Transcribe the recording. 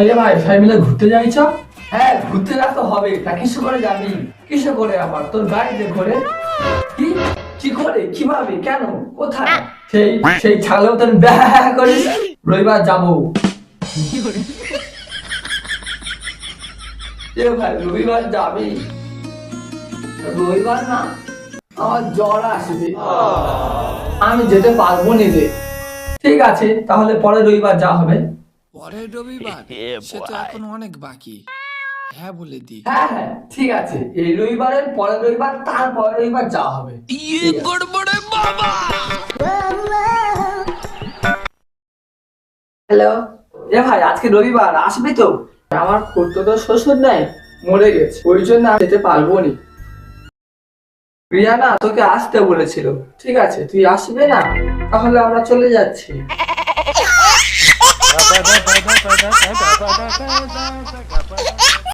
এই যে ভাই সবাই মিলে ঘুরতে যাই চ। হ্যাঁ ঘুরতে যা তো হবে, তা কিসে করে যাবি? কিসে করে আবার? তোর গাড়িতে করে? কি কি করে, কিভাবে, কেন, কোথায়? সেই সেই ছাগলের মতন ব্যাহ করে রবিবার যাবো। এ ভাই রবিবার যাবি? রবিবার না, আমার জ্বর আসবে, আমি যেতে পারবো নি রে। ঠিক আছে তাহলে পরে রবিবার যা হবে। পরের রবিবার সে তো এখন অনেক বাকি। হ্যাঁ বলে দি। হ্যাঁ হ্যাঁ ঠিক আছে, এই রবিবারের পরের রবিবার, তারপরের রবিবার যা হবে। হ্যালো, এ ভাই আজকে রবিবার আসবি তো? আমার খুড়তো শ্বশুর নাই, মরে গেছে, ওই জন্য আমি যেতে পারবো নি। প্রিয়া না তোকে আসতে বলেছিল। ঠিক আছে তুই আসবে না, তাহলে আমরা চলে যাচ্ছি।